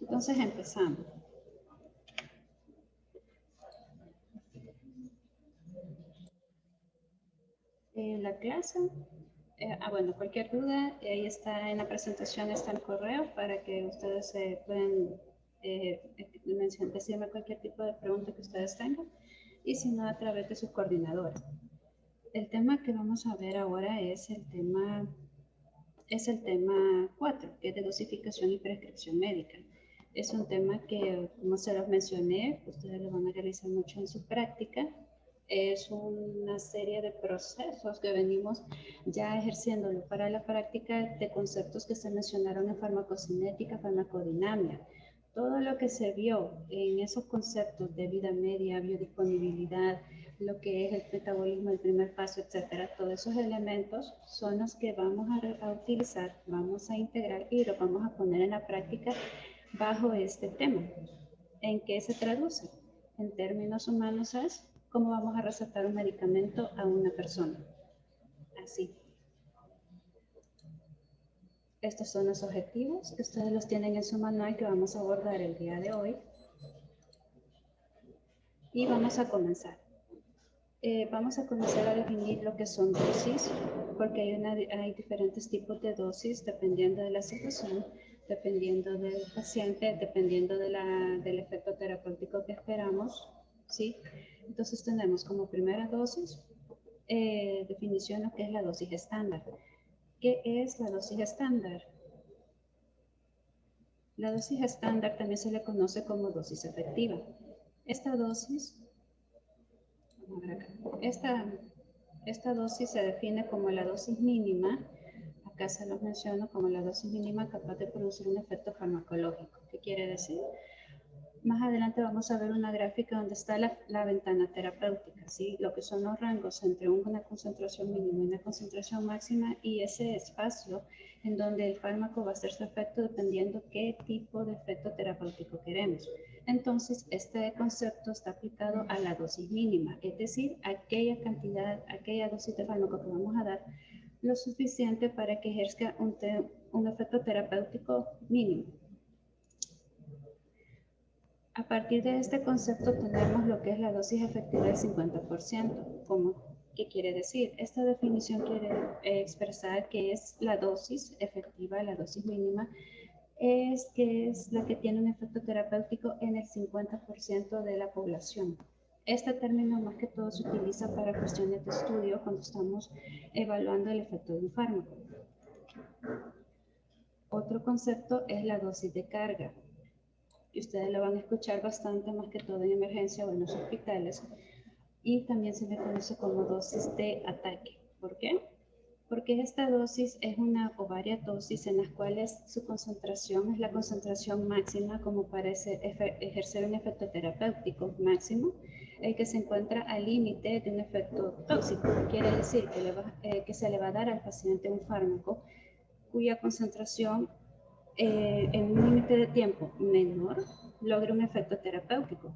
Entonces empezamos. La clase, bueno, cualquier duda, ahí está en la presentación, está el correo para que ustedes puedan decirme cualquier tipo de pregunta que ustedes tengan, y si no, a través de sus coordinadores. El tema que vamos a ver ahora es el tema 4, que es de dosificación y prescripción médica. Es un tema que, como se los mencioné, ustedes lo van a realizar mucho en su práctica. Es una serie de procesos que venimos ya ejerciéndolo para la práctica de conceptos que se mencionaron en farmacocinética, farmacodinamia. Todo lo que se vio en esos conceptos de vida media, biodisponibilidad, lo que es el metabolismo, el primer paso, etcétera, todos esos elementos son los que vamos a utilizar, vamos a integrar y los vamos a poner en la práctica bajo este tema. ¿En qué se traduce? En términos humanos es cómo vamos a recetar un medicamento a una persona. Así. Estos son los objetivos que ustedes los tienen en su manual que vamos a abordar el día de hoy. Y vamos a comenzar. Vamos a comenzar a definir lo que son dosis, porque hay diferentes tipos de dosis dependiendo de la situación, dependiendo del paciente, dependiendo del efecto terapéutico que esperamos, ¿sí? Entonces tenemos como primera dosis, definición lo que es la dosis estándar. ¿Qué es la dosis estándar? La dosis estándar también se le conoce como dosis efectiva. Esta dosis, vamos a ver acá, esta dosis se define como la dosis mínima, acá se los menciono como la dosis mínima capaz de producir un efecto farmacológico. ¿Qué quiere decir? Más adelante vamos a ver una gráfica donde está la ventana terapéutica, ¿sí? Lo que son los rangos entre una concentración mínima y una concentración máxima, y ese espacio en donde el fármaco va a hacer su efecto dependiendo qué tipo de efecto terapéutico queremos. Entonces, este concepto está aplicado a la dosis mínima, es decir, aquella cantidad, aquella dosis de fármaco que vamos a dar, lo suficiente para que ejerza un efecto terapéutico mínimo. A partir de este concepto tenemos lo que es la dosis efectiva del 50%. ¿Qué quiere decir? Esta definición quiere expresar que es la dosis efectiva, la dosis mínima, que es la que tiene un efecto terapéutico en el 50% de la población. Este término más que todo se utiliza para cuestiones de estudio cuando estamos evaluando el efecto de un fármaco. Otro concepto es la dosis de carga. Y ustedes lo van a escuchar bastante, más que todo en emergencia o en los hospitales, y también se le conoce como dosis de ataque. ¿Por qué? Porque esta dosis es una o varias dosis en las cuales su concentración es la concentración máxima como para ejercer un efecto terapéutico máximo, el que se encuentra al límite de un efecto tóxico. Quiere decir que se le va a dar al paciente un fármaco cuya concentración en un límite de tiempo menor logra un efecto terapéutico.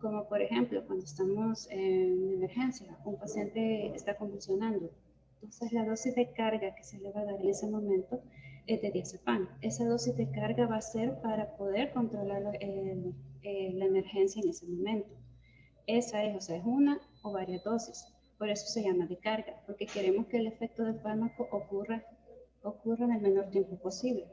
Como por ejemplo, cuando estamos en emergencia, un paciente está convulsionando. Entonces la dosis de carga que se le va a dar en ese momento es de diazepam. Esa dosis de carga va a ser para poder controlar la emergencia en ese momento. Esa es, o sea, es una o varias dosis. Por eso se llama de carga, porque queremos que el efecto del fármaco ocurra en el menor tiempo posible.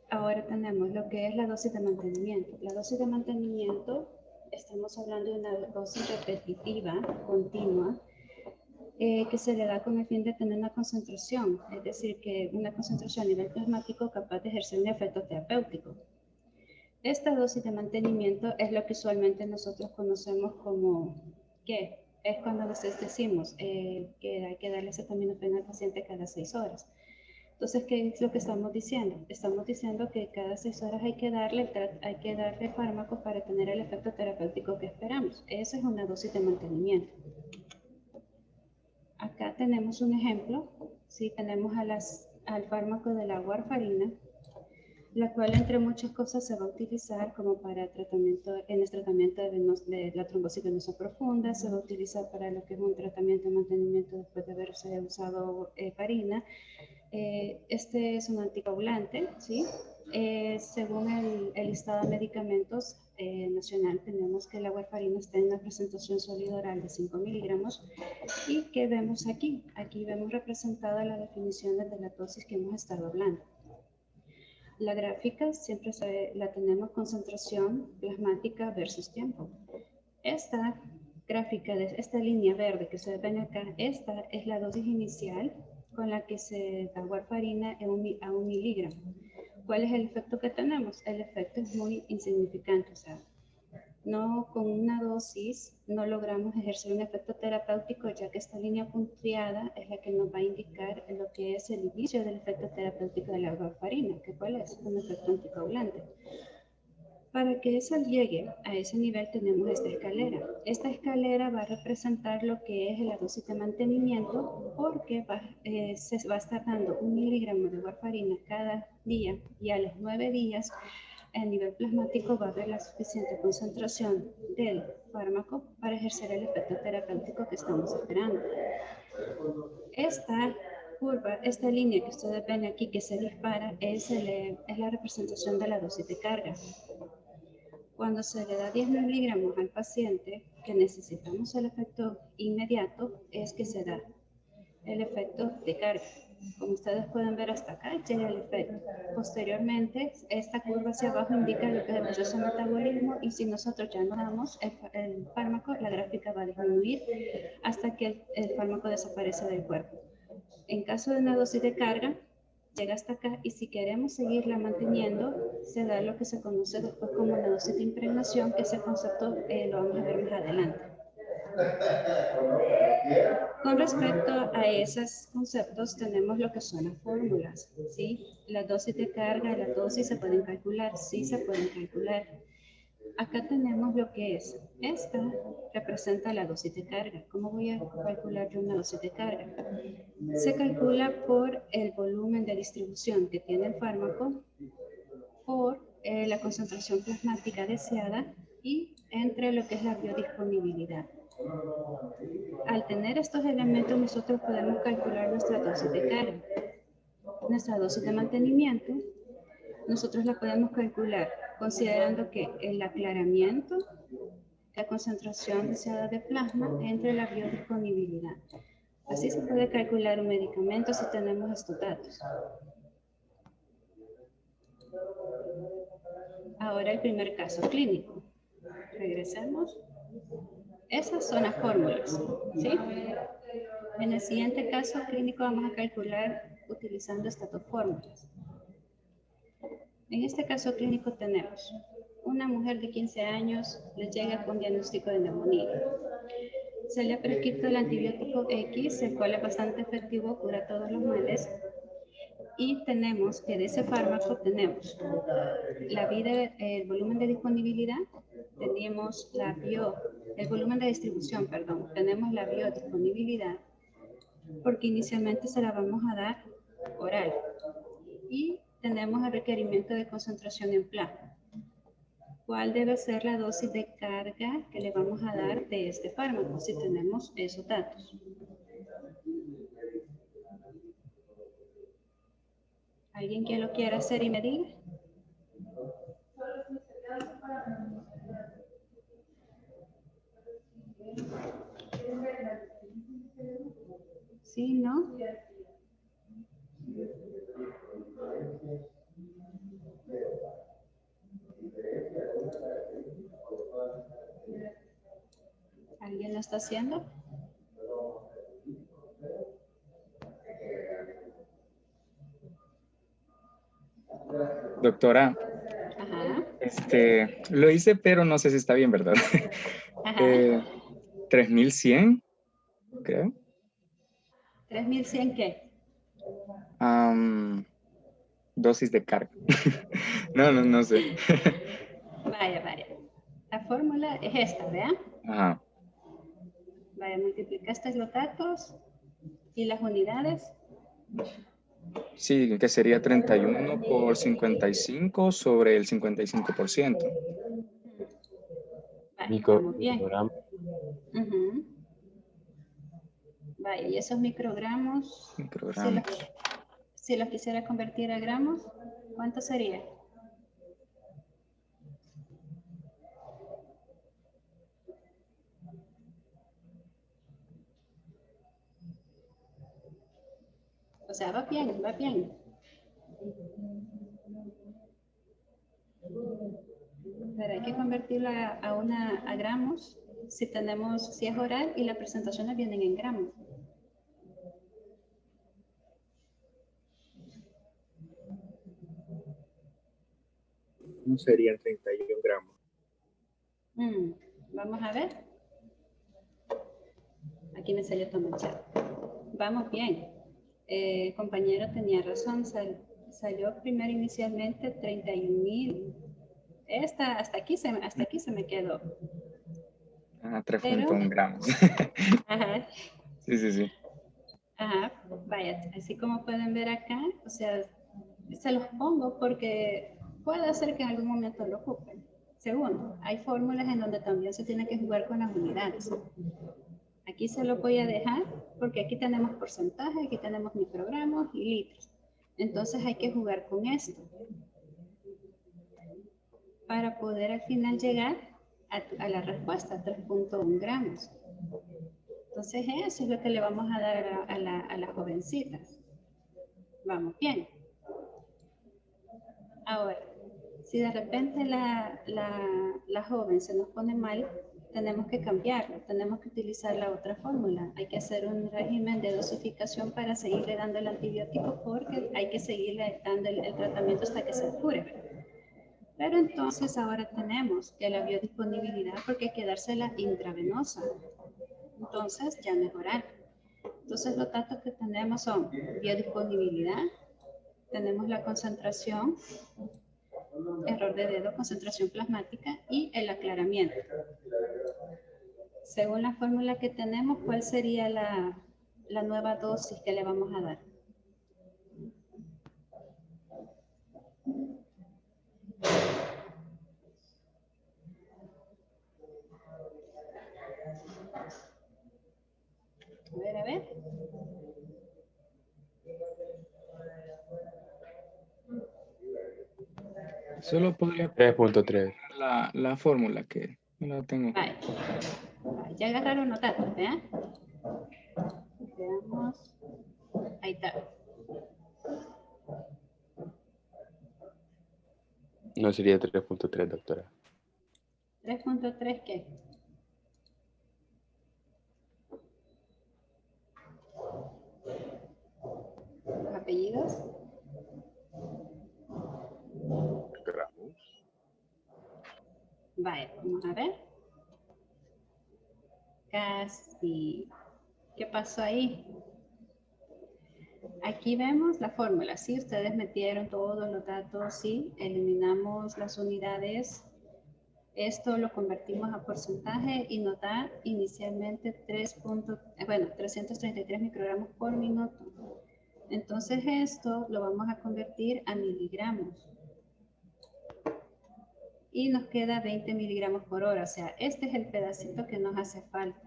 Ahora tenemos lo que es la dosis de mantenimiento. La dosis de mantenimiento, estamos hablando de una dosis repetitiva, continua, que se le da con el fin de tener una concentración, es decir, que una concentración a nivel plasmático capaz de ejercer un efecto terapéutico. Esta dosis de mantenimiento es lo que usualmente nosotros conocemos como, ¿qué? Es cuando a veces decimos que hay que darle acetaminofén al paciente cada 6 horas. Entonces, ¿qué es lo que estamos diciendo? Estamos diciendo que cada 6 horas hay que darle fármacos para tener el efecto terapéutico que esperamos. Esa es una dosis de mantenimiento. Acá tenemos un ejemplo. Sí, tenemos al fármaco de la warfarina, la cual entre muchas cosas se va a utilizar como para en el tratamiento de la trombosis venosa profunda, se va a utilizar para lo que es un tratamiento de mantenimiento después de haberse usado heparina. Este es un anticoagulante, ¿sí? Según el listado de medicamentos nacional, tenemos que la warfarina está en una presentación sólido oral de 5 miligramos. ¿Y qué vemos aquí? Aquí vemos representada la definición de la dosis que hemos estado hablando. La gráfica siempre la tenemos concentración plasmática versus tiempo. Esta gráfica de esta línea verde que se ven acá, esta es la dosis inicial con la que se da warfarina a 1 miligramo. ¿Cuál es el efecto que tenemos? El efecto es muy insignificante, o sea, no, con una dosis no logramos ejercer un efecto terapéutico, ya que esta línea punteada es la que nos va a indicar lo que es el inicio del efecto terapéutico de la warfarina, que cuál es un efecto anticoagulante. Para que eso llegue a ese nivel tenemos esta escalera. Esta escalera va a representar lo que es la dosis de mantenimiento, porque se va a estar dando 1 miligramo de warfarina cada día y a los 9 días a nivel plasmático va a haber la suficiente concentración del fármaco para ejercer el efecto terapéutico que estamos esperando. Esta curva, esta línea que ustedes ven aquí que se dispara es la representación de la dosis de carga. Cuando se le da 10 miligramos al paciente, que necesitamos el efecto inmediato, es que se da el efecto de carga. Como ustedes pueden ver hasta acá, llega el efecto. Posteriormente, esta curva hacia abajo indica lo que es el proceso de metabolismo y si nosotros ya no damos el fármaco, la gráfica va a disminuir hasta que el fármaco desaparece del cuerpo. En caso de una dosis de carga, llega hasta acá y si queremos seguirla manteniendo, se da lo que se conoce después como la dosis de impregnación, que ese concepto lo vamos a ver más adelante. Con respecto a esos conceptos, tenemos lo que son las fórmulas, ¿sí? La dosis de carga, la dosis se pueden calcular, sí se pueden calcular. Acá tenemos lo que es, esta representa la dosis de carga. ¿Cómo voy a calcular yo una dosis de carga? Se calcula por el volumen de distribución que tiene el fármaco, por la concentración plasmática deseada y entre lo que es la biodisponibilidad. Al tener estos elementos, nosotros podemos calcular nuestra dosis de carga. Nuestra dosis de mantenimiento, nosotros la podemos calcular considerando que el aclaramiento, la concentración deseada de plasma entre la biodisponibilidad. Así se puede calcular un medicamento si tenemos estos datos. Ahora el primer caso clínico. Regresemos. Esas son las fórmulas, ¿sí? En el siguiente caso clínico vamos a calcular utilizando estas dos fórmulas. En este caso clínico tenemos una mujer de 15 años, le llega con diagnóstico de neumonía. Se le ha prescrito el antibiótico X, el cual es bastante efectivo, cura todos los males. Y tenemos que de ese fármaco tenemos el volumen de disponibilidad, tenemos el volumen de distribución, perdón, tenemos la biodisponibilidad, porque inicialmente se la vamos a dar oral. Y tenemos el requerimiento de concentración en plasma. ¿Cuál debe ser la dosis de carga que le vamos a dar de este fármaco si tenemos esos datos? ¿Alguien que lo quiera hacer y me diga? ¿Sí, no? ¿Alguien lo está haciendo? Doctora, Ajá. lo hice, pero no sé si está bien, ¿verdad? Ajá. 3100, creo. ¿3100 qué? Dosis de carga. No sé. Vaya. La fórmula es esta, ¿verdad? Ajá. Vaya, multiplicaste los datos y las unidades. Sí, que sería 31 por 55 sobre el 55%. Vale, estamos bien. Vaya, y esos microgramos, Microgramos. si los quisiera convertir a gramos, ¿cuánto sería? sea, va bien, va bien. Pero hay que convertirlo a gramos si es oral y las presentaciones vienen en gramos. No serían 31 gramos. Vamos a ver. Aquí me salió todo el chat. Vamos bien. Compañero tenía razón. Salió primero inicialmente 31,000. Hasta aquí se me quedó. 3.1 gramos. Ajá. Sí. Ajá, vaya, así como pueden ver acá, o sea, se los pongo porque puede ser que en algún momento lo ocupen. Segundo, hay fórmulas en donde también se tiene que jugar con las unidades. Aquí se lo voy a dejar porque aquí tenemos porcentaje, aquí tenemos microgramos y litros. Entonces hay que jugar con esto para poder al final llegar a la respuesta, 3.1 gramos. Entonces eso es lo que le vamos a dar a las jovencitas. Vamos bien. Ahora, si de repente la joven se nos pone mal, tenemos que cambiarlo, tenemos que utilizar la otra fórmula. Hay que hacer un régimen de dosificación para seguirle dando el antibiótico porque hay que seguirle dando el tratamiento hasta que se cure. Pero entonces ahora tenemos que la biodisponibilidad, porque hay que dársela intravenosa. Entonces ya mejorar. Entonces los datos que tenemos son biodisponibilidad, tenemos la concentración, error de dedo, concentración plasmática y el aclaramiento. Según la fórmula que tenemos, ¿cuál sería la nueva dosis que le vamos a dar? A ver. Solo podría 3.3. la fórmula que no la tengo. Vale. Ya agarraron los datos, ¿eh? Veamos. Ahí está. No sería 3.3, doctora. 3.3, ¿qué? Los apellidos. Gramos. Vale, vamos a ver. Casi. ¿Qué pasó ahí? Aquí vemos la fórmula. Sí, ustedes metieron todos los datos. Sí, eliminamos las unidades. Esto lo convertimos a porcentaje y nos da inicialmente 333 microgramos por minuto. Entonces esto lo vamos a convertir a miligramos. Y nos queda 20 miligramos por hora. O sea, este es el pedacito que nos hace falta.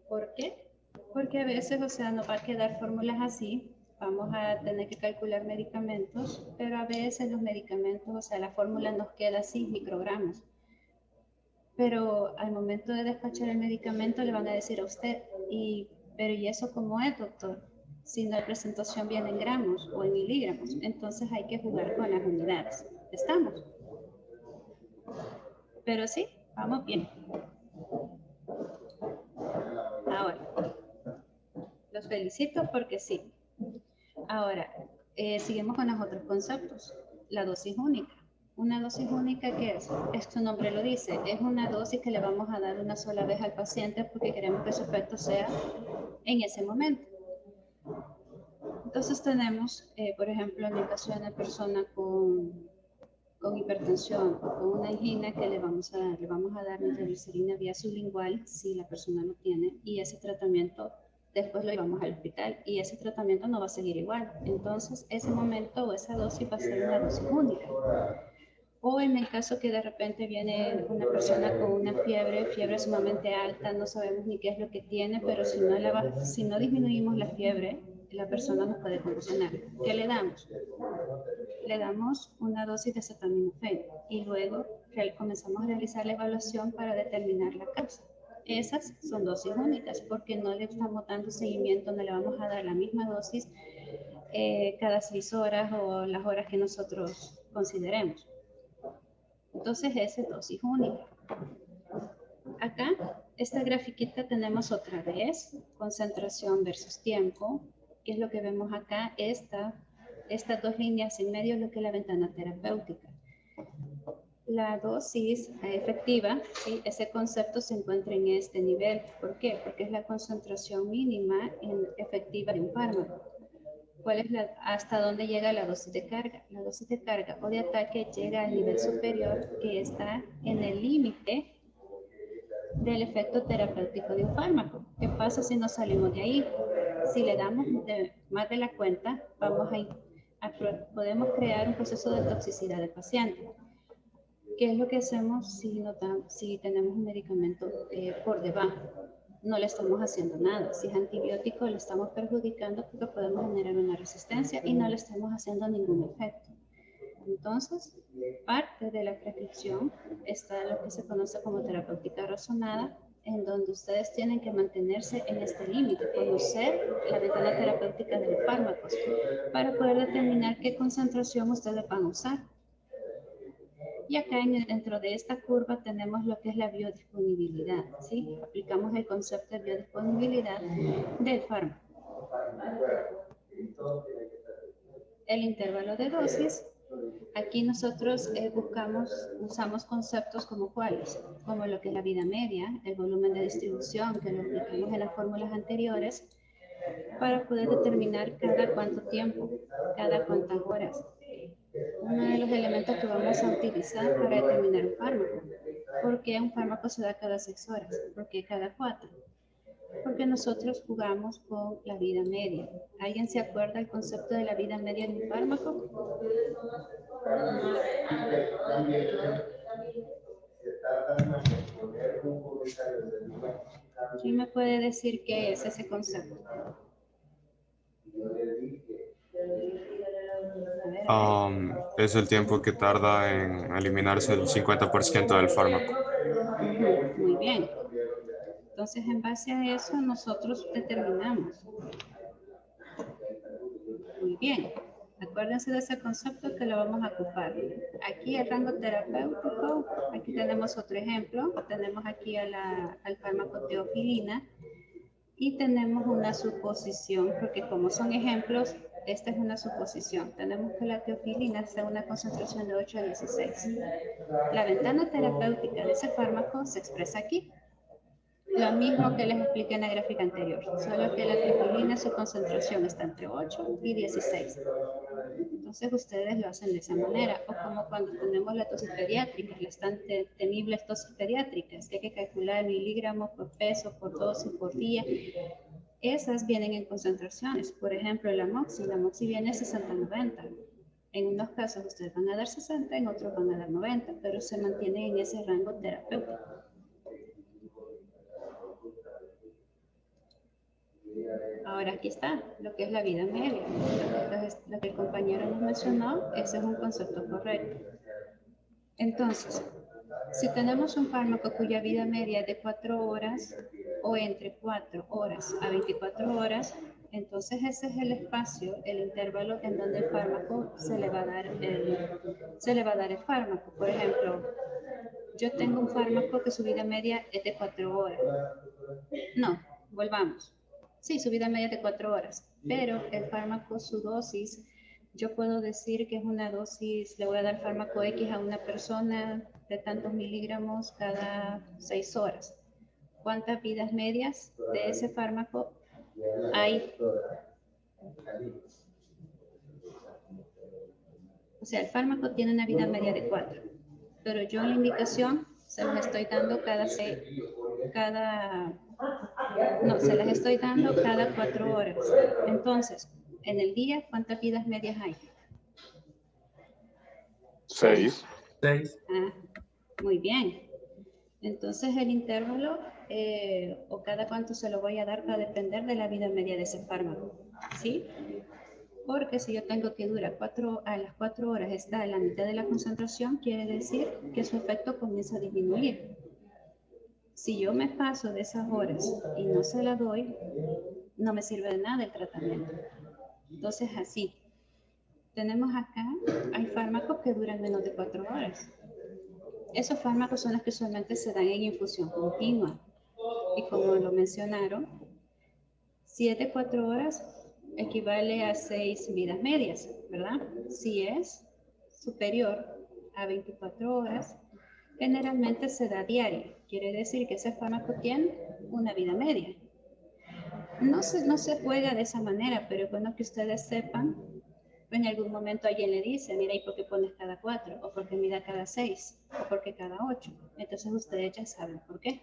¿Por qué? Porque a veces, o sea, nos va a quedar fórmulas así. Vamos a tener que calcular medicamentos, pero a veces los medicamentos, o sea, la fórmula nos queda así, microgramos. Pero al momento de despachar el medicamento le van a decir a usted, pero ¿y eso cómo es, doctor? Si no la presentación viene en gramos o en miligramos, entonces hay que jugar con las unidades. ¿Estamos? Pero sí, vamos bien. Ahora, los felicito porque sí. Ahora, seguimos con los otros conceptos. La dosis única. Una dosis única, ¿qué es? Su nombre lo dice, es una dosis que le vamos a dar una sola vez al paciente porque queremos que su efecto sea en ese momento. Entonces tenemos, por ejemplo, en el caso de una persona con hipertensión o con una angina, que le vamos a dar? Le vamos a dar nitroglicerina vía sublingual si la persona lo tiene, y ese tratamiento después lo llevamos al hospital y ese tratamiento no va a seguir igual. Entonces ese momento o esa dosis va a ser una dosis única. O en el caso que de repente viene una persona con una fiebre sumamente alta, no sabemos ni qué es lo que tiene, pero si no disminuimos la fiebre, la persona nos puede convulsionar. ¿Qué le damos? Le damos una dosis de acetaminofén y luego comenzamos a realizar la evaluación para determinar la causa. Esas son dosis únicas porque no le estamos dando seguimiento, no le vamos a dar la misma dosis cada 6 horas o las horas que nosotros consideremos. Entonces, esa es dosis única. Acá, esta grafiquita tenemos otra vez, concentración versus tiempo, que es lo que vemos acá, estas dos líneas en medio es lo que es la ventana terapéutica. La dosis efectiva, ¿sí? Ese concepto se encuentra en este nivel. ¿Por qué? Porque es la concentración mínima efectiva de un fármaco. ¿Cuál es hasta dónde llega la dosis de carga? La dosis de carga o de ataque llega al nivel superior que está en el límite del efecto terapéutico de un fármaco. ¿Qué pasa si no salimos de ahí? Si le damos más de la cuenta, podemos crear un proceso de toxicidad del paciente. ¿Qué es lo que hacemos si tenemos un medicamento por debajo? No le estamos haciendo nada. Si es antibiótico, le estamos perjudicando porque podemos generar una resistencia y no le estamos haciendo ningún efecto. Entonces, parte de la prescripción está lo que se conoce como terapéutica razonada, en donde ustedes tienen que mantenerse en este límite, conocer la ventana terapéutica de los fármacos para poder determinar qué concentración ustedes van a usar. Y acá dentro de esta curva tenemos lo que es la biodisponibilidad, ¿sí? Aplicamos el concepto de biodisponibilidad del fármaco. El intervalo de dosis, aquí nosotros usamos conceptos como cuáles, como lo que es la vida media, el volumen de distribución, que lo aplicamos en las fórmulas anteriores, para poder determinar cada cuánto tiempo, cada cuántas horas. Uno de los elementos que vamos a utilizar para determinar un fármaco. ¿Por qué un fármaco se da cada 6 horas? ¿Por qué cada 4? Porque nosotros jugamos con la vida media. ¿Alguien se acuerda del concepto de la vida media de un fármaco? ¿Quién me puede decir qué es ese concepto? Es el tiempo que tarda en eliminarse el 50% del fármaco. Muy bien. Entonces, en base a eso, nosotros determinamos. Muy bien. Acuérdense de ese concepto que lo vamos a ocupar. Aquí el rango terapéutico, aquí tenemos otro ejemplo. Tenemos aquí al fármaco teofilina y tenemos una suposición, porque como son ejemplos, esta es una suposición. Tenemos que la teofilina sea una concentración de 8 a 16. La ventana terapéutica de ese fármaco se expresa aquí. Lo mismo que les expliqué en la gráfica anterior, solo que la teofilina, su concentración está entre 8 y 16. Entonces ustedes lo hacen de esa manera, o como cuando tenemos la dosis pediátrica, las tan temibles dosis pediátricas, que hay que calcular miligramos por peso, por dosis, por día. Esas vienen en concentraciones. Por ejemplo, la Moxi viene 60-90. En unos casos ustedes van a dar 60, en otros van a dar 90, pero se mantiene en ese rango terapéutico. Ahora aquí está, lo que es la vida media. Lo que el compañero nos mencionó, ese es un concepto correcto. Entonces, si tenemos un fármaco cuya vida media es de 4 horas o entre 4 horas a 24 horas, entonces ese es el espacio, el intervalo en donde el fármaco se le va a dar el fármaco. Por ejemplo, yo tengo un fármaco que su vida media es de 4 horas. No, volvamos. Sí, su vida media es de 4 horas, pero el fármaco, su dosis, yo puedo decir que es una dosis, le voy a dar fármaco X a una persona de tantos miligramos cada 6 horas. ¿Cuántas vidas medias de ese fármaco hay? O sea, el fármaco tiene una vida media de 4, pero yo en la indicación se los estoy dando se las estoy dando cada 4 horas. Entonces, en el día, ¿cuántas vidas medias hay? 6. Ah, muy bien. Entonces, el intervalo o cada cuánto se lo voy a dar va a depender de la vida media de ese fármaco. ¿Sí? Porque si yo tengo que dura a las 4 horas está en la mitad de la concentración, quiere decir que su efecto comienza a disminuir. Si yo me paso de esas horas y no se la doy, no me sirve de nada el tratamiento. Entonces, así. Tenemos acá, hay fármacos que duran menos de 4 horas. Esos fármacos son los que usualmente se dan en infusión continua. Y como lo mencionaron, si es de 4 horas, equivale a 6 vidas medias, ¿verdad? Si es superior a 24 horas, generalmente se da diario. Quiere decir que ese fármaco tiene una vida media. No se juega de esa manera, pero es bueno que ustedes sepan. En algún momento alguien le dice, mira, ¿y por qué pones cada 4? O por qué mira cada 6, o por qué cada 8. Entonces ustedes ya saben por qué.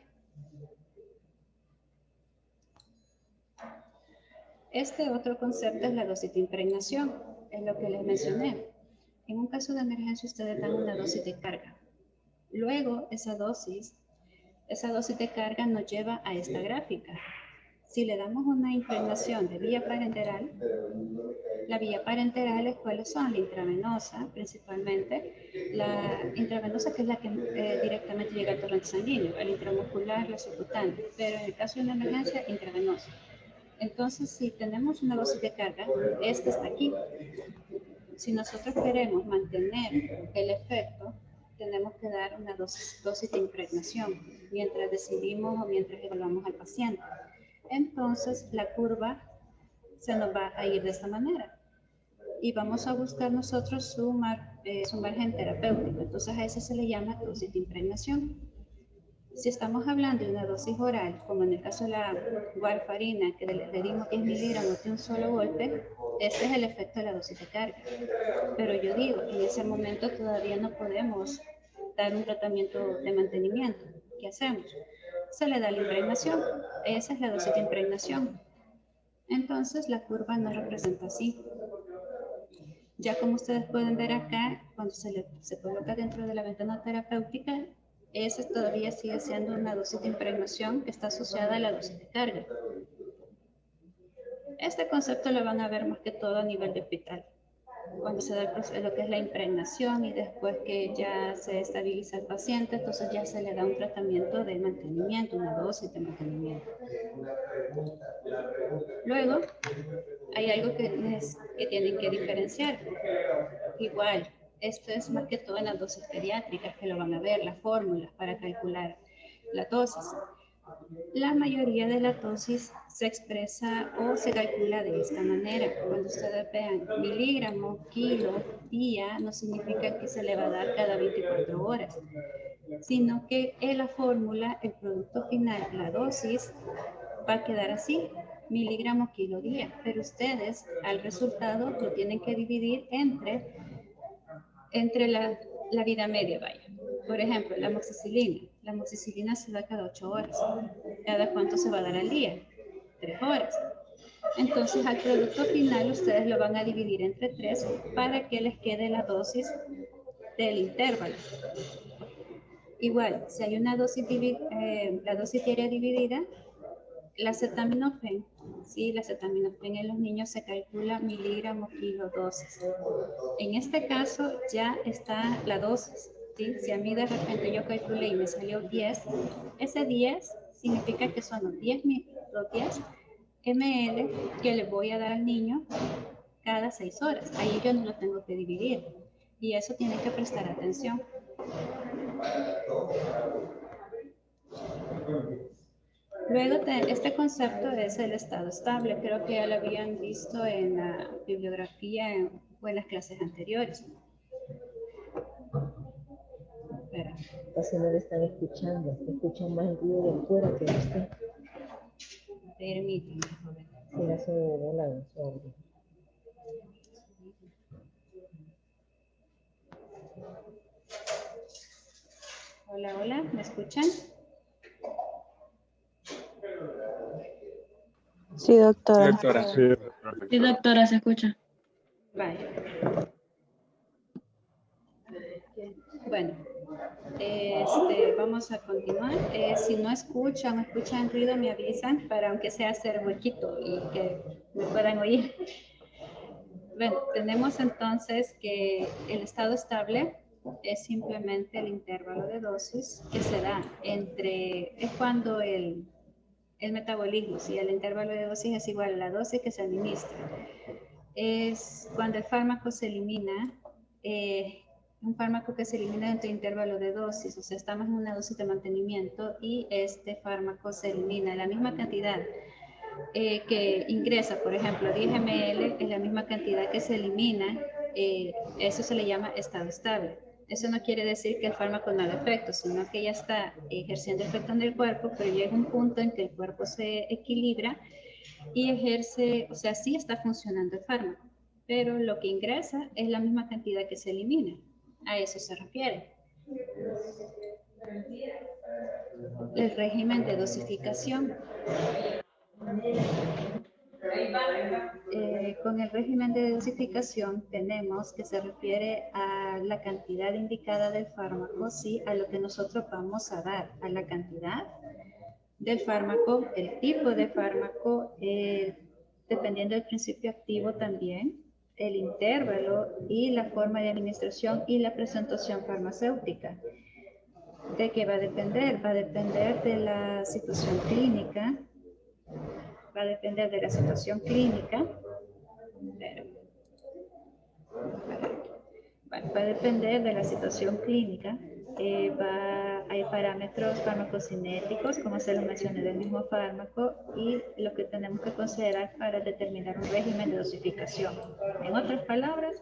Este otro concepto es la dosis de impregnación, es lo que les mencioné. En un caso de emergencia ustedes dan una dosis de carga. Luego esa dosis de carga nos lleva a esta gráfica. Si le damos una impregnación de vía parenteral, la vía parenteral es cuáles son, la intravenosa principalmente, la intravenosa que es la que directamente llega al torrente sanguíneo, el intramuscular, la subcutánea, pero en el caso de una emergencia, intravenosa. Entonces, si tenemos una dosis de carga, esta está aquí. Si nosotros queremos mantener el efecto, tenemos que dar una dosis de impregnación mientras decidimos o mientras evaluamos al paciente. Entonces, la curva se nos va a ir de esta manera. Y vamos a buscar nosotros su margen terapéutico. Entonces, a eso se le llama dosis de impregnación. Si estamos hablando de una dosis oral, como en el caso de la warfarina, que le dimos 10 miligramos de un solo golpe, este es el efecto de la dosis de carga. Pero yo digo, en ese momento todavía no podemos dar un tratamiento de mantenimiento. ¿Qué hacemos? Se le da la impregnación. Esa es la dosis de impregnación. Entonces la curva nos representa así. Ya como ustedes pueden ver acá, cuando se coloca dentro de la ventana terapéutica, esa todavía sigue siendo una dosis de impregnación que está asociada a la dosis de carga. Este concepto lo van a ver más que todo a nivel de hospital, cuando se da lo que es la impregnación y después que ya se estabiliza el paciente, entonces ya se le da un tratamiento de mantenimiento, una dosis de mantenimiento. Luego, hay algo que tienen que diferenciar. Igual, esto es más que todo en las dosis pediátricas, que lo van a ver, las fórmulas para calcular la dosis. La mayoría de la dosis se expresa o se calcula de esta manera. Cuando ustedes vean miligramos, kilo, día, no significa que se le va a dar cada 24 horas, sino que en la fórmula, el producto final, la dosis, va a quedar así, miligramos, kilo, día. Pero ustedes al resultado lo tienen que dividir entre la vida media, vaya. Por ejemplo, la amoxicilina. La amoxicilina se da cada 8 horas. ¿Cada cuánto se va a dar al día? 3 horas. Entonces, al producto final, ustedes lo van a dividir entre 3 para que les quede la dosis del intervalo. Igual, si hay una dosis, la dosis diaria dividida, la acetaminofén, ¿sí? La acetaminofén en los niños se calcula miligramos, kilo, dosis. En este caso ya está la dosis, ¿sí? Si a mí de repente yo calculé y me salió 10, ese 10 significa que son los 10 ml que le voy a dar al niño cada 6 horas. Ahí yo no lo tengo que dividir y eso tiene que prestar atención. Luego, este concepto es el estado estable. Creo que ya lo habían visto en la bibliografía o en las clases anteriores. Espera. Casi no le están escuchando. Escuchan más el ruido de afuera que usted. Permítame, joven. Se hace bola en su audio. Hola, hola, ¿me escuchan? Sí, doctora. Doctora. Sí, doctora, se escucha. Vaya. Bueno, vamos a continuar. Si no escuchan o escuchan ruido, me avisan para aunque sea hacer huequito y que me puedan oír. Bueno, tenemos entonces que el estado estable es simplemente el intervalo de dosis que se da es cuando el metabolismo, si el intervalo de dosis es igual a la dosis que se administra. Es cuando el fármaco se elimina, un fármaco que se elimina dentro del intervalo de dosis, o sea, estamos en una dosis de mantenimiento y este fármaco se elimina la misma cantidad que ingresa, por ejemplo, 10 ml es la misma cantidad que se elimina, eso se le llama estado estable. Eso no quiere decir que el fármaco no haga efecto, sino que ya está ejerciendo efecto en el cuerpo, pero llega un punto en que el cuerpo se equilibra y ejerce, o sea, sí está funcionando el fármaco, pero lo que ingresa es la misma cantidad que se elimina. A eso se refiere. El régimen de dosificación. Con el régimen de dosificación tenemos que se refiere a la cantidad indicada del fármaco, sí, a lo que nosotros vamos a dar, a la cantidad del fármaco, el tipo de fármaco, dependiendo del principio activo también, el intervalo y la forma de administración y la presentación farmacéutica. ¿De qué va a depender? Va a depender de la situación clínica, va a depender de la situación clínica, va a depender de la situación clínica. Hay parámetros farmacocinéticos, como se lo mencioné del mismo fármaco, y lo que tenemos que considerar para determinar un régimen de dosificación. En otras palabras,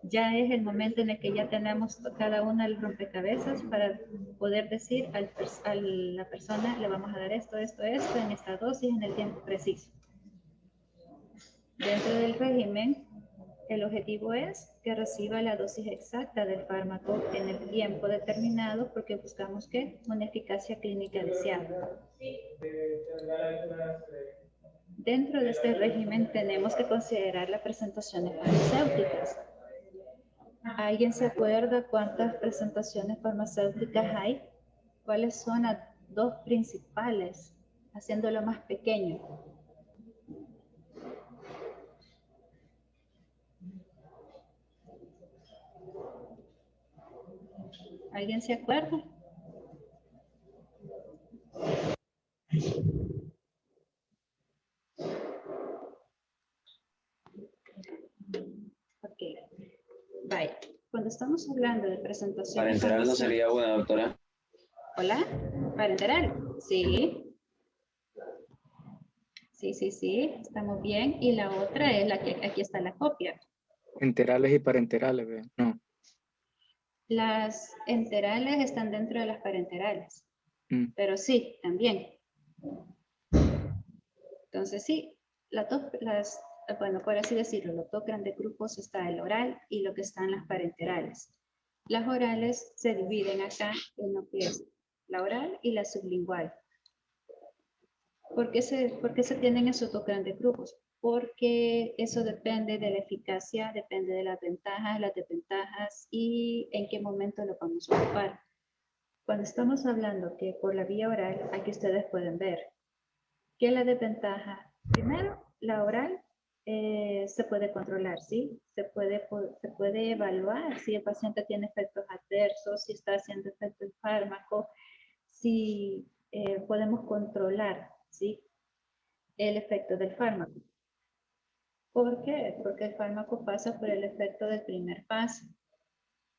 ya es el momento en el que ya tenemos cada una del rompecabezas para poder decir a la persona le vamos a dar esto, esto, esto, en esta dosis, en el tiempo preciso. Dentro del régimen, el objetivo es que reciba la dosis exacta del fármaco en el tiempo determinado porque buscamos que una eficacia clínica deseada. Dentro de este régimen tenemos que considerar las presentaciones farmacéuticas. ¿Alguien se acuerda cuántas presentaciones farmacéuticas hay? ¿Cuáles son las dos principales, haciéndolo más pequeño? ¿Alguien se acuerda? Ok. Vaya. Cuando estamos hablando de presentación. Parenteral no sería una, doctora. ¿Hola? ¿Parenteral? Sí. Sí. Estamos bien. Y la otra es la que aquí está la copia. Enterales y parenterales, ¿ve? No. Las enterales están dentro de las parenterales. Pero sí, también. Entonces sí, bueno, por así decirlo, los dos grandes grupos está el oral y lo que están las parenterales. Las orales se dividen acá en lo que es la oral y la sublingual. ¿Por qué se tienen esos dos grandes grupos? Porque eso depende de la eficacia, depende de las desventajas y en qué momento lo vamos a ocupar. Cuando estamos hablando que por la vía oral, aquí ustedes pueden ver que la desventaja, primero, la oral se puede controlar, ¿sí? Se puede evaluar si el paciente tiene efectos adversos, si está haciendo efecto el fármaco, si podemos controlar, ¿sí? El efecto del fármaco. ¿Por qué? Porque el fármaco pasa por el efecto del primer paso.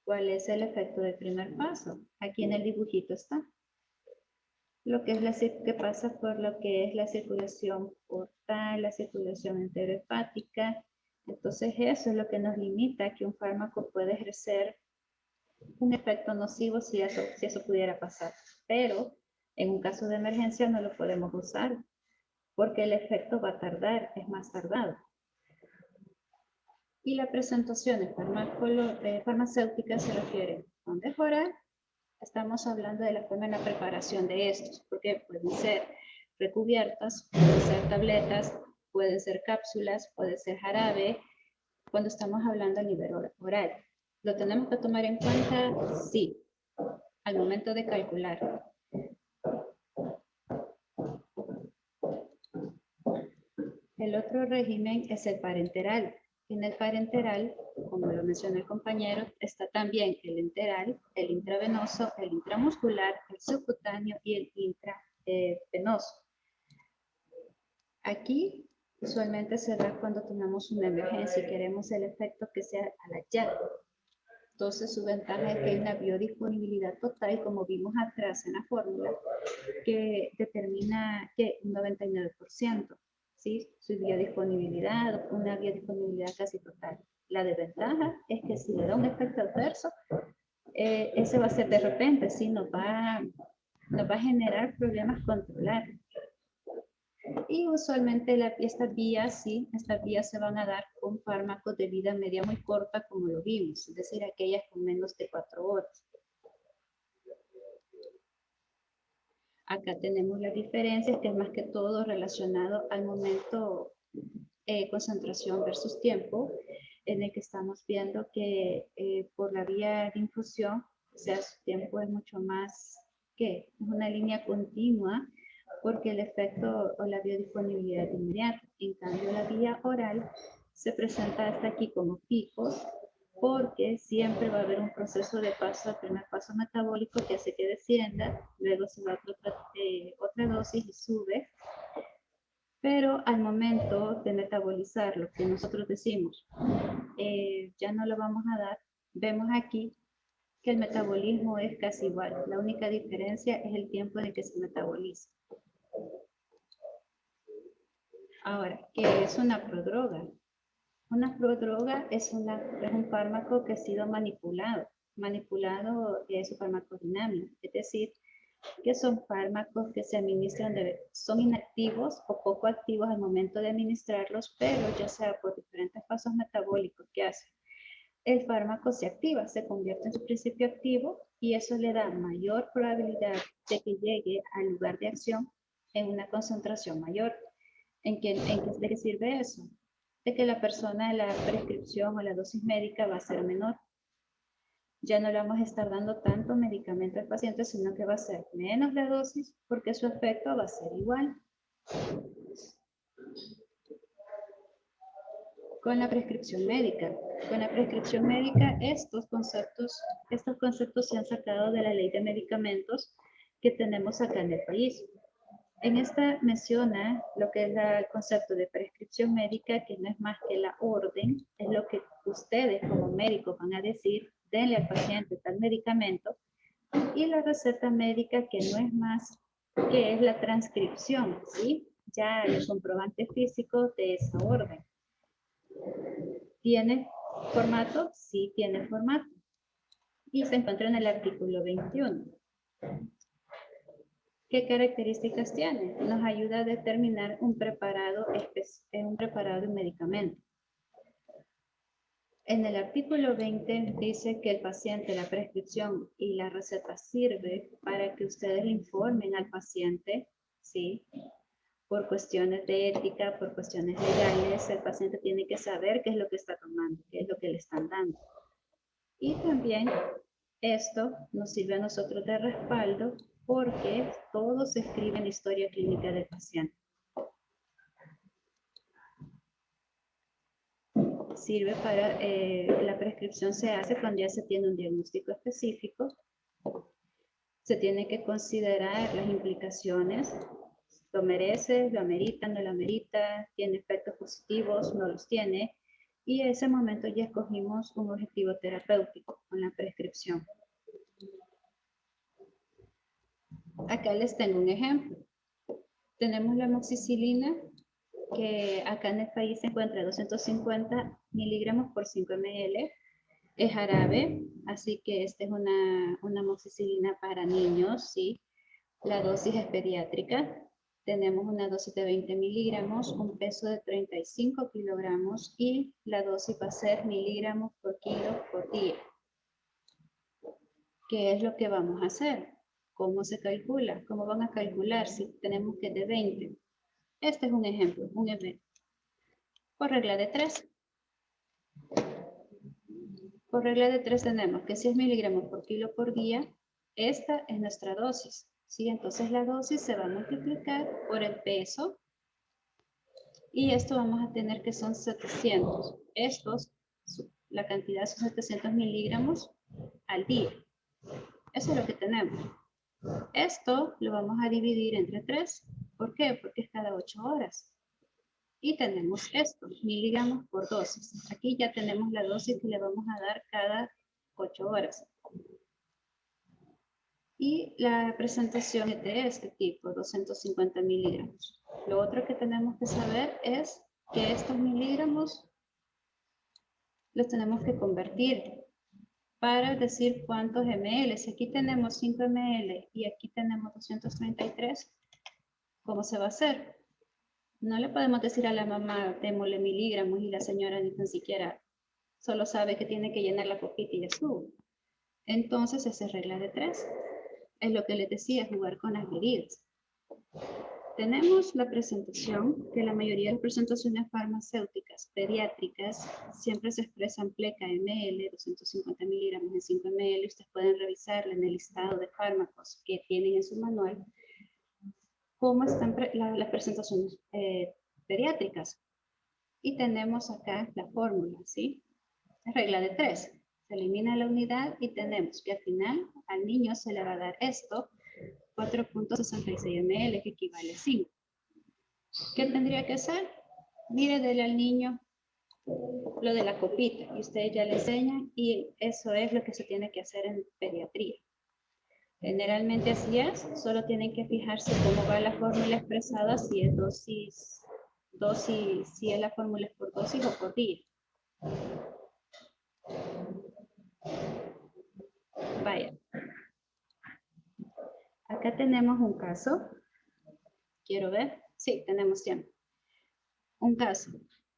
¿Cuál es el efecto del primer paso? Aquí en el dibujito está. Lo que es que pasa por lo que es la circulación portal, la circulación enterohepática. Entonces eso es lo que nos limita a que un fármaco puede ejercer un efecto nocivo si eso pudiera pasar. Pero en un caso de emergencia no lo podemos usar porque el efecto va a tardar, es más tardado. Y la presentación farmacéutica se refiere a mejorar. Estamos hablando de la forma en la preparación de estos, porque pueden ser recubiertas, pueden ser tabletas, pueden ser cápsulas, puede ser jarabe, cuando estamos hablando a nivel oral. ¿Lo tenemos que tomar en cuenta? Sí, al momento de calcular. El otro régimen es el parenteral. En el parenteral, como lo mencionó el compañero, está también el enteral, el intravenoso, el intramuscular, el subcutáneo y el intravenoso. Aquí usualmente se da cuando tenemos una emergencia y queremos el efecto que sea a la ya. Entonces su ventaja es que hay una biodisponibilidad total, como vimos atrás en la fórmula, que determina que un 99%, ¿sí? Su biodisponibilidad, una biodisponibilidad casi total. La desventaja es que si le da un efecto adverso, ese va a ser de repente, ¿sí? Nos va a generar problemas controlar. Y usualmente estas vías se van a dar con fármacos de vida media muy corta, como lo vimos, es decir, aquellas con menos de 4 horas. Acá tenemos las diferencias, que es más que todo relacionado al momento concentración versus tiempo, en el que estamos viendo que por la vía de infusión, o sea, su tiempo es mucho más que es una línea continua, porque el efecto o la biodisponibilidad es inmediata. En cambio, la vía oral se presenta hasta aquí como picos, porque siempre va a haber un proceso de paso, el primer paso metabólico que hace que descienda, luego se va a otra dosis y sube, pero al momento de metabolizar lo que nosotros decimos, ya no lo vamos a dar, vemos aquí que el metabolismo es casi igual, la única diferencia es el tiempo en el que se metaboliza. Ahora, ¿qué es una prodroga? Una prodroga es un fármaco que ha sido manipulado su farmacodinámica, es decir, que son fármacos que se administran, son inactivos o poco activos al momento de administrarlos, pero ya sea por diferentes pasos metabólicos que hacen, el fármaco se activa, se convierte en su principio activo y eso le da mayor probabilidad de que llegue al lugar de acción en una concentración mayor. ¿De qué sirve eso? De que la persona, la prescripción o la dosis médica va a ser menor. Ya no le vamos a estar dando tanto medicamento al paciente, sino que va a ser menos la dosis porque su efecto va a ser igual. Con la prescripción médica. Con la prescripción médica, estos conceptos se han sacado de la ley de medicamentos que tenemos acá en el país. En esta menciona lo que es el concepto de prescripción médica, que no es más que la orden, es lo que ustedes como médicos van a decir, denle al paciente tal medicamento, y la receta médica, que no es más que es la transcripción, ¿sí? Ya el comprobante físico de esa orden. ¿Tiene formato? Sí, tiene formato. Y se encuentra en el artículo 21. ¿Qué características tiene? Nos ayuda a determinar un preparado de medicamento. En el artículo 20 dice que el paciente, la prescripción y la receta sirve para que ustedes le informen al paciente, ¿sí? Por cuestiones de ética, por cuestiones legales, el paciente tiene que saber qué es lo que está tomando, qué es lo que le están dando. Y también esto nos sirve a nosotros de respaldo porque todo se escribe en la historia clínica del paciente. Sirve para, la prescripción se hace cuando ya se tiene un diagnóstico específico. Se tiene que considerar las implicaciones. ¿Lo merece? ¿Lo amerita? ¿No lo amerita? ¿Tiene efectos positivos? ¿No los tiene? Y en ese momento ya escogimos un objetivo terapéutico con la prescripción. Acá les tengo un ejemplo. Tenemos la amoxicilina, que acá en el país se encuentra a 250 miligramos por 5 ml. Es jarabe, así que esta es una amoxicilina para niños, ¿sí? La dosis es pediátrica. Tenemos una dosis de 20 miligramos, un peso de 35 kilogramos y la dosis va a ser miligramos por kilo por día. ¿Qué es lo que vamos a hacer? ¿Cómo se calcula? ¿Cómo van a calcular si tenemos que de 20? Este es un ejemplo, un ejemplo. Por regla de 3. Por regla de 3 tenemos que 6 miligramos por kilo por día. Esta es nuestra dosis. ¿Sí? Entonces la dosis se va a multiplicar por el peso. Y esto vamos a tener que son 700. La cantidad son 700 miligramos al día. Eso es lo que tenemos. Esto lo vamos a dividir entre 3. ¿Por qué? Porque es cada 8 horas. Y tenemos esto, miligramos por dosis. Aquí ya tenemos la dosis que le vamos a dar cada 8 horas. Y la presentación es de este tipo, 250 miligramos. Lo otro que tenemos que saber es que estos miligramos los tenemos que convertir para decir cuántos ml. Si aquí tenemos 5 ml y aquí tenemos 233, ¿cómo se va a hacer? No le podemos decir a la mamá, démosle miligramos y la señora ni tan siquiera solo sabe que tiene que llenar la copita y ya estuvo. Entonces, esa es regla de 3. Es lo que les decía, jugar con las medidas. Tenemos la presentación, que la mayoría de las presentaciones farmacéuticas pediátricas siempre se expresan pleca ml, 250 miligramos en 5 ml. Ustedes pueden revisarla en el listado de fármacos que tienen en su manual. ¿Cómo están las presentaciones pediátricas? Y tenemos acá la fórmula, ¿sí? Regla de 3. Se elimina la unidad y tenemos que al final al niño se le va a dar esto, 4.66 ml, que equivale a 5. ¿Qué tendría que hacer? Mire, dele al niño lo de la copita y ustedes ya le enseñan y eso es lo que se tiene que hacer en pediatría. Generalmente así es, solo tienen que fijarse cómo va la fórmula expresada, si es dosis, si es la fórmula es por dosis o por día. Vaya. Acá tenemos un caso. Quiero ver. Sí, tenemos tiempo. Un caso.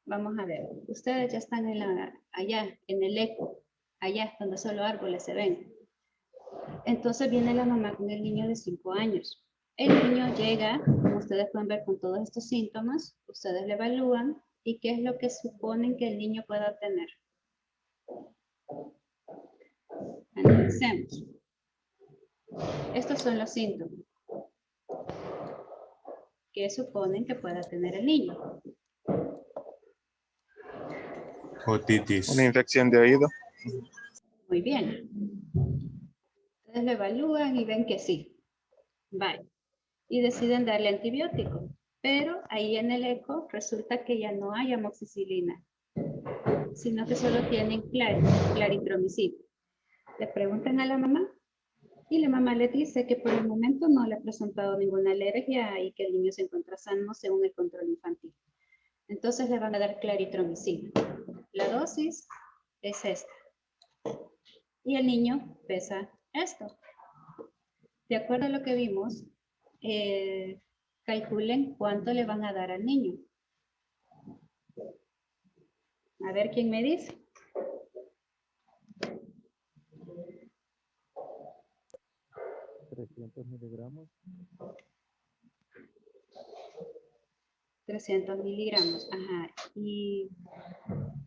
Vamos a ver. Ustedes ya están allá, en el eco. Allá, donde solo árboles se ven. Entonces viene la mamá con el niño de 5 años. El niño llega, como ustedes pueden ver, con todos estos síntomas. Ustedes le evalúan. ¿Y qué es lo que suponen que el niño pueda tener? Analicemos. Estos son los síntomas que suponen que pueda tener el niño. Otitis. Una infección de oído. Muy bien. Ustedes lo evalúan y ven que sí. Vale. Y deciden darle antibiótico. Pero ahí en el eco resulta que ya no hay amoxicilina, sino que solo tienen claritromicina. Le preguntan a la mamá y la mamá le dice que por el momento no le ha presentado ninguna alergia y que el niño se encuentra sano según el control infantil. Entonces le van a dar claritromicina. La dosis es esta. Y el niño pesa esto. De acuerdo a lo que vimos, calculen cuánto le van a dar al niño. A ver quién me dice. 300 miligramos. 300 miligramos. Ajá. Y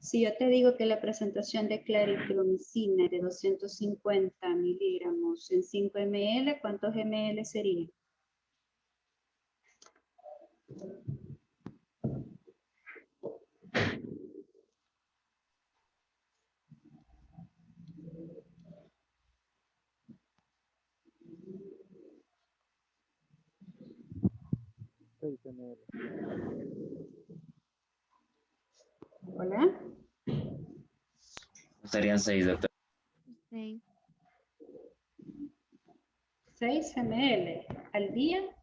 si yo te digo que la presentación de claritromicina es de 250 miligramos en 5 ml, ¿cuántos ml serían? Hola. Serían 6, doctor. 6 ml al día.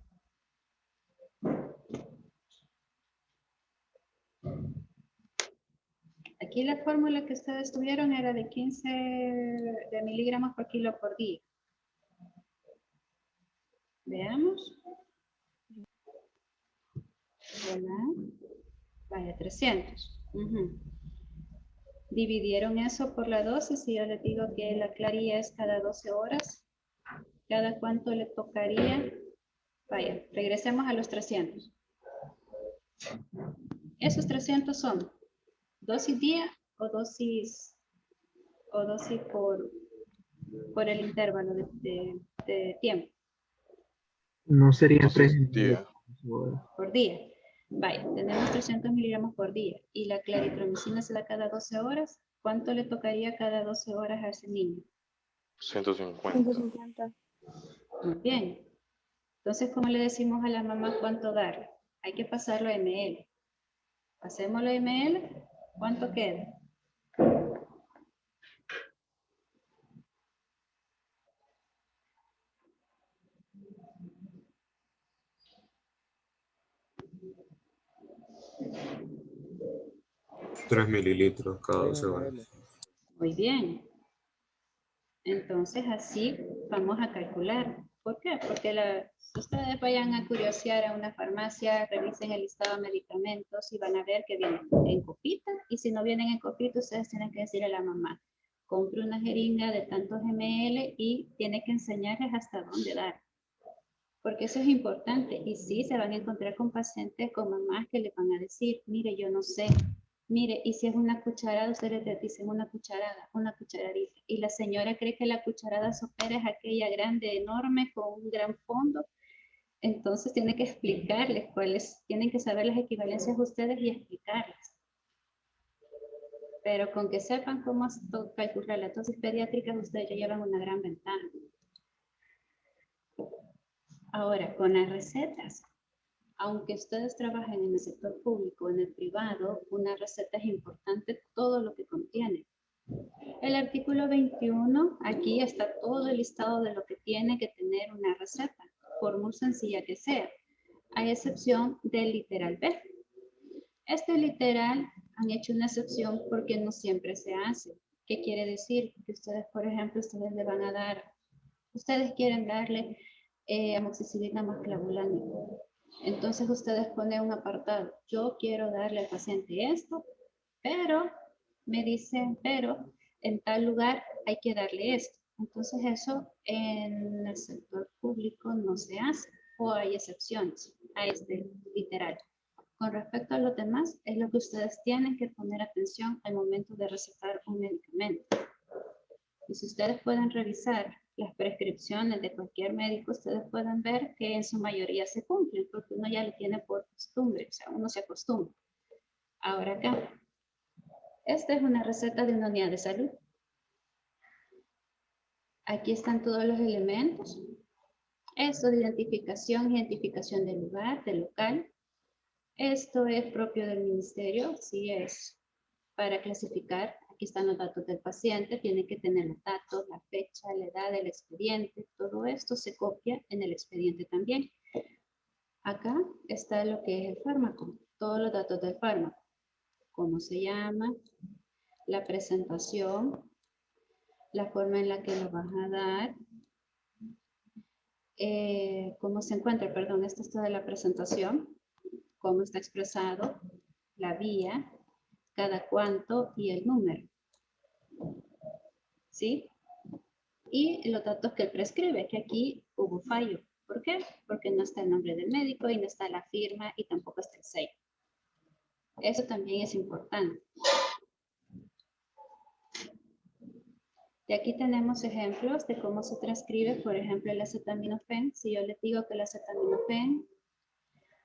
Aquí la fórmula que ustedes tuvieron era de 15 de miligramos por kilo por día. Veamos. Hola. Vaya, 300. Dividieron eso por la dosis y yo les digo que la claría es cada 12 horas. ¿Cada cuánto le tocaría? Vaya, regresemos a los 300. Esos 300 son dosis día o dosis por el intervalo de tiempo. No serían 3 Por día. Vaya, tenemos 300 miligramos por día y la claritromicina se da cada 12 horas. ¿Cuánto le tocaría cada 12 horas a ese niño? 150. 150. Muy bien. Entonces, ¿cómo le decimos a la mamá cuánto darle? Hay que pasarlo a ml. Pasémoslo a ml. ¿Cuánto queda? Tres mililitros cada 12 horas. Muy bien. Entonces, así vamos a calcular. ¿Por qué? Porque si ustedes vayan a curiosear a una farmacia, revisen el listado de medicamentos y van a ver que vienen en copita. Y si no vienen en copita, ustedes tienen que decirle a la mamá, compre una jeringa de tantos ml y tiene que enseñarles hasta dónde dar. Porque eso es importante. Y sí, se van a encontrar con pacientes, con mamás que le van a decir, mire, yo no sé. Mire, y si es una cucharada, ustedes le dicen una cucharada, una cucharadita. Y la señora cree que la cucharada sopera es aquella grande, enorme, con un gran fondo. Entonces tiene que explicarles cuáles, tienen que saber las equivalencias ustedes y explicarles. Pero con que sepan cómo calcular la dosis pediátrica, ustedes ya llevan una gran ventaja. Ahora, con las recetas. Aunque ustedes trabajen en el sector público o en el privado, una receta es importante todo lo que contiene. El artículo 21, aquí está todo el listado de lo que tiene que tener una receta, por muy sencilla que sea, a excepción del literal B. Este literal han hecho una excepción porque no siempre se hace. ¿Qué quiere decir? Que ustedes, por ejemplo, ustedes le van a dar, ustedes quieren darle amoxicilina más clavulánico. Entonces ustedes ponen un apartado, yo quiero darle al paciente esto, pero me dicen, pero en tal lugar hay que darle esto. Entonces eso en el sector público no se hace o hay excepciones a este literal. Con respecto a los demás, es lo que ustedes tienen que poner atención al momento de recetar un medicamento. Y si ustedes pueden revisar las prescripciones de cualquier médico, ustedes pueden ver que en su mayoría se cumplen, porque uno ya lo tiene por costumbre, o sea, uno se acostumbra. Ahora acá, esta es una receta de una unidad de salud. Aquí están todos los elementos. Esto de identificación del lugar, del local. Esto es propio del ministerio, sí es para clasificar. Aquí están los datos del paciente, tiene que tener los datos, la fecha, la edad, el expediente, todo esto se copia en el expediente también. Acá está lo que es el fármaco, todos los datos del fármaco, cómo se llama, la presentación, la forma en la que lo vas a dar, cómo se encuentra, perdón, esto es toda la presentación, cómo está expresado, la vía, cada cuánto y el número. ¿Sí? Y los datos que él prescribe, que aquí hubo fallo. ¿Por qué? Porque no está el nombre del médico y no está la firma y tampoco está el sello. Eso también es importante. Y aquí tenemos ejemplos de cómo se transcribe, por ejemplo, el acetaminofén. Si yo les digo que el acetaminofén,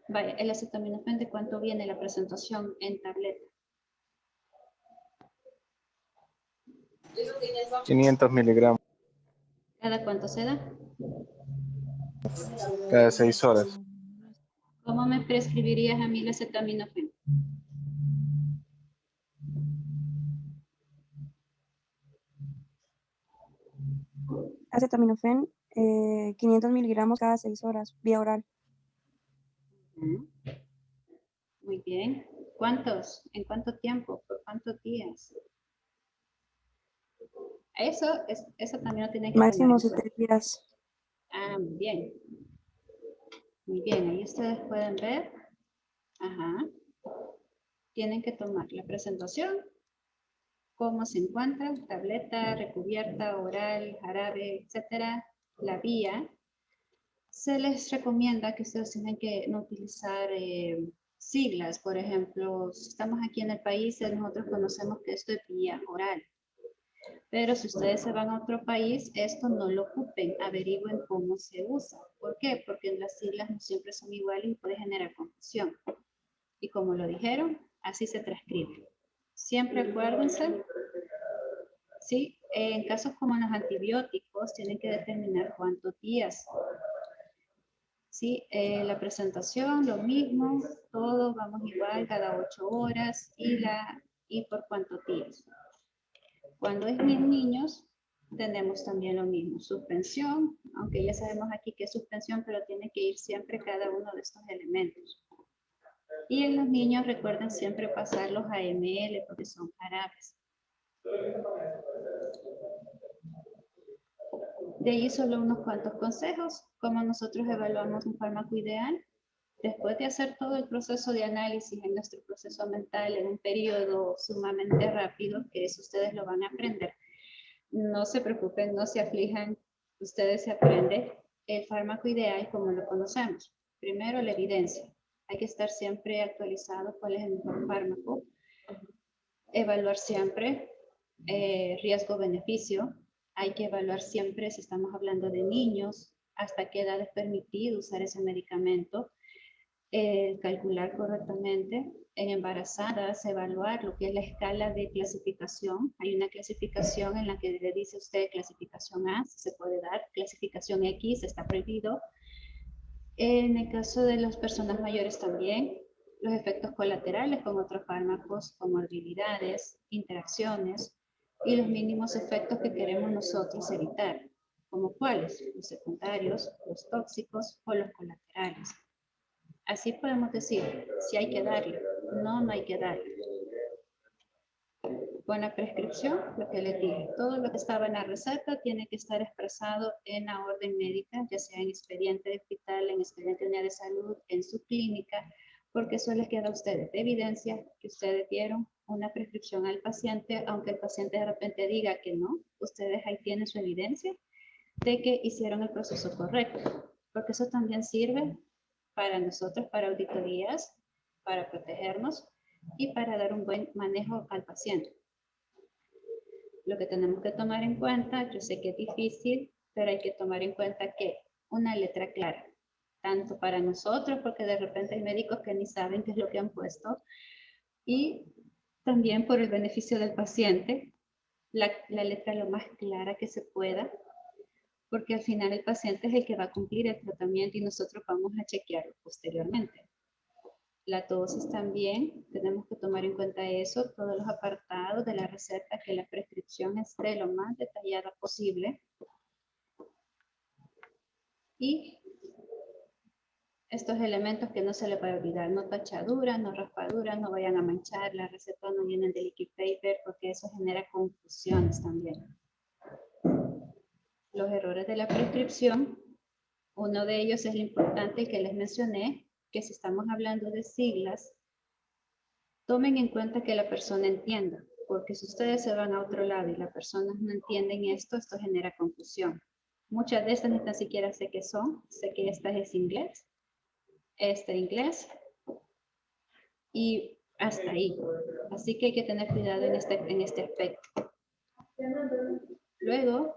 vaya, el acetaminofén, ¿de cuánto viene la presentación en tableta? 500 miligramos ¿Cada cuánto se da? cada 6 horas. ¿Cómo me prescribirías a mí el acetaminofén? Acetaminofén, 500 miligramos cada 6 horas, vía oral. Muy bien. ¿Cuántos? ¿En cuánto tiempo? ¿Por cuántos días? Eso también lo tienen que Máximo tener en 7 cuenta. días. Ah, muy bien. Muy bien, ahí ustedes pueden ver. Ajá. Tienen que tomar la presentación, cómo se encuentra, tableta, recubierta, oral, jarabe, etcétera, la vía. Se les recomienda que ustedes tienen que no utilizar siglas. Por ejemplo, si estamos aquí en el país, nosotros conocemos que esto es vía oral. Pero si ustedes se van a otro país, esto no lo ocupen, averigüen cómo se usa. ¿Por qué? Porque las siglas no siempre son iguales y puede generar confusión. Y como lo dijeron, así se transcribe. Siempre acuérdense ¿sí? En casos como los antibióticos, tienen que determinar cuántos días. ¿Sí? La presentación, lo mismo, todo vamos igual, cada 8 horas y por cuántos días. Cuando es niños, tenemos también lo mismo, suspensión, aunque ya sabemos aquí que es suspensión, pero tiene que ir siempre cada uno de estos elementos. Y en los niños recuerden siempre pasarlos a ml porque son jarabes. De ahí solo unos cuantos consejos, cómo nosotros evaluamos un fármaco ideal. Después de hacer todo el proceso de análisis en nuestro proceso mental en un periodo sumamente rápido, que eso ustedes lo van a aprender, no se preocupen, no se aflijan, ustedes se aprenden el fármaco ideal como lo conocemos. Primero, la evidencia. Hay que estar siempre actualizado cuál es el mejor fármaco. Evaluar siempre riesgo-beneficio. Hay que evaluar siempre, si estamos hablando de niños, hasta qué edad es permitido usar ese medicamento. Calcular correctamente. En embarazadas, evaluar lo que es la escala de clasificación. Hay una clasificación en la que le dice usted clasificación A, se puede dar, clasificación X, está prohibido. En el caso de las personas mayores también, los efectos colaterales con otros fármacos, comorbilidades, interacciones y los mínimos efectos que queremos nosotros evitar, como cuáles, los secundarios, los tóxicos o los colaterales. Así podemos decir si hay que darle, no hay que darle. Con la prescripción, lo que les dije, todo lo que estaba en la receta tiene que estar expresado en la orden médica, ya sea en expediente de hospital, en expediente de unidad de salud, en su clínica, porque eso les queda a ustedes de evidencia que ustedes dieron una prescripción al paciente, aunque el paciente de repente diga que no, ustedes ahí tienen su evidencia de que hicieron el proceso correcto, porque eso también sirve para nosotros, para auditorías, para protegernos y para dar un buen manejo al paciente. Lo que tenemos que tomar en cuenta, yo sé que es difícil, pero hay que tomar en cuenta que una letra clara, tanto para nosotros, porque de repente hay médicos que ni saben qué es lo que han puesto, y también por el beneficio del paciente, la letra lo más clara que se pueda, porque al final el paciente es el que va a cumplir el tratamiento y nosotros vamos a chequearlo posteriormente. La dosis también, tenemos que tomar en cuenta eso, todos los apartados de la receta, que la prescripción esté lo más detallada posible. Y estos elementos que no se les va a olvidar, no tachaduras, no raspaduras, no vayan a manchar, la receta no vienen de liquid paper porque eso genera confusiones también. Los errores de la prescripción, uno de ellos es lo importante que les mencioné, que si estamos hablando de siglas, tomen en cuenta que la persona entienda, porque si ustedes se van a otro lado y las personas no entienden esto, esto genera confusión. Muchas de estas ni tan siquiera sé qué son, sé que esta es inglés, este inglés, y hasta ahí. Así que hay que tener cuidado en este aspecto. Luego,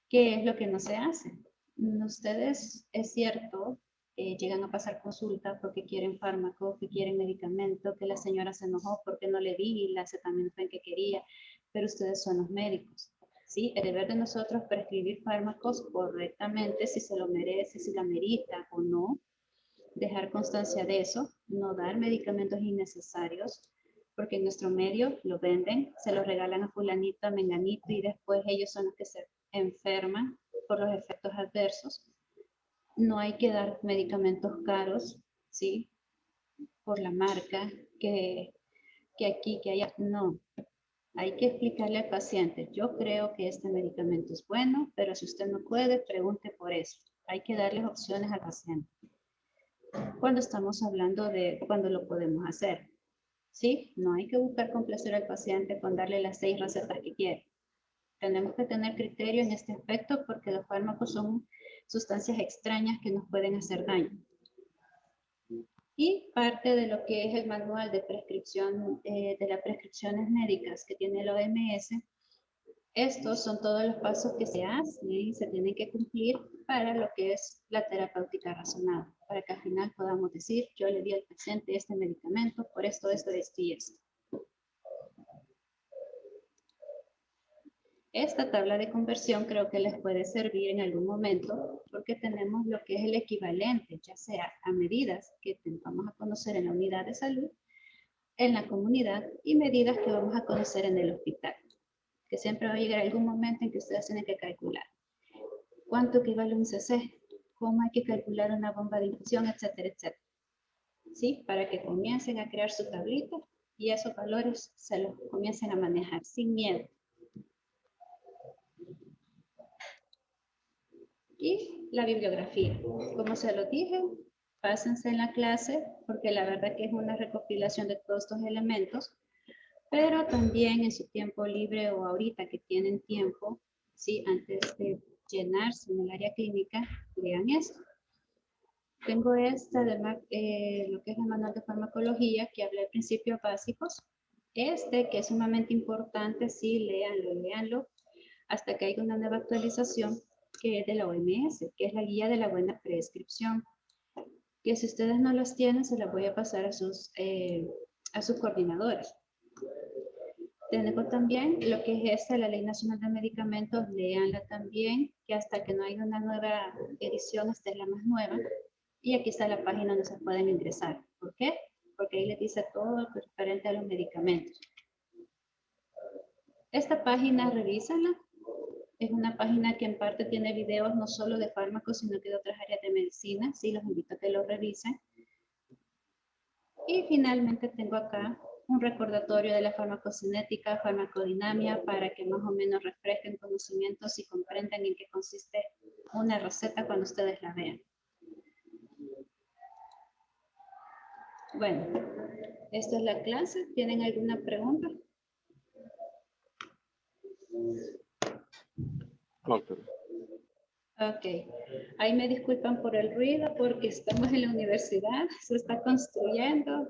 ¿qué es lo que no se hace? Ustedes, es cierto, llegan a pasar consulta porque quieren fármaco, que quieren medicamento, que la señora se enojó porque no le di la acetaminofén que quería, pero ustedes son los médicos. ¿Sí? El deber de nosotros es prescribir fármacos correctamente, si se lo merece, si la merita o no, dejar constancia de eso, no dar medicamentos innecesarios, porque en nuestro medio lo venden, se lo regalan a fulanito, a menganito, y después ellos son los que se enferman por los efectos adversos. No hay que dar medicamentos caros, ¿sí? Por la marca, que aquí, que allá, no. Hay que explicarle al paciente, yo creo que este medicamento es bueno, pero si usted no puede, pregunte por eso. Hay que darles opciones al paciente. Cuando estamos hablando de cuando lo podemos hacer, ¿sí? No hay que buscar complacer al paciente con darle las 6 recetas que quiere. Tenemos que tener criterio en este aspecto porque los fármacos son sustancias extrañas que nos pueden hacer daño. Y parte de lo que es el manual de prescripción, de las prescripciones médicas que tiene la OMS, estos son todos los pasos que se hacen y se tienen que cumplir para lo que es la terapéutica razonada, para que al final podamos decir, yo le di al paciente este medicamento por esto, esto y esto. Esta tabla de conversión creo que les puede servir en algún momento porque tenemos lo que es el equivalente, ya sea a medidas que vamos a conocer en la unidad de salud, en la comunidad y medidas que vamos a conocer en el hospital. Que siempre va a llegar algún momento en que ustedes tienen que calcular cuánto equivale un CC, cómo hay que calcular una bomba de infusión, etcétera, etcétera. ¿Sí? Para que comiencen a crear su tablita y esos valores se los comiencen a manejar sin miedo. Y la bibliografía, como se lo dije, pásense en la clase porque la verdad que es una recopilación de todos estos elementos, pero también en su tiempo libre o ahorita que tienen tiempo, ¿sí? Antes de llenarse en el área clínica, lean esto. Tengo esta de lo que es el manual de farmacología que hablé al principio básicos. Este que es sumamente importante, sí, léanlo, hasta que haya una nueva actualización que es de la OMS, que es la guía de la buena prescripción. Que si ustedes no las tienen, se las voy a pasar a sus coordinadores. Tengo también lo que es esta, la Ley Nacional de Medicamentos, léanla también, que hasta que no haya una nueva edición, esta es la más nueva. Y aquí está la página donde se pueden ingresar. ¿Por qué? Porque ahí les dice todo referente a los medicamentos. Esta página, revísala. Es una página que en parte tiene videos no solo de fármacos, sino que de otras áreas de medicina. Sí, los invito a que lo revisen. Y finalmente tengo acá un recordatorio de la farmacocinética, farmacodinamia, para que más o menos refresquen conocimientos y comprendan en qué consiste una receta cuando ustedes la vean. Bueno, esta es la clase. ¿Tienen alguna pregunta? Ok. Ahí me disculpan por el ruido porque estamos en la universidad, se está construyendo.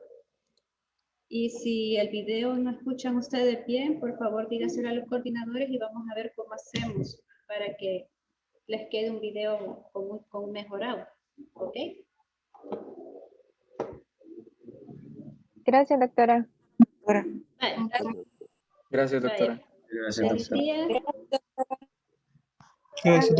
Y si el video no escuchan ustedes bien, por favor dígaselo a los coordinadores y vamos a ver cómo hacemos para que les quede un video con un mejor audio. ¿Ok? Gracias, doctora. Vale. Gracias, doctora. Vale. Feliz día. Gracias,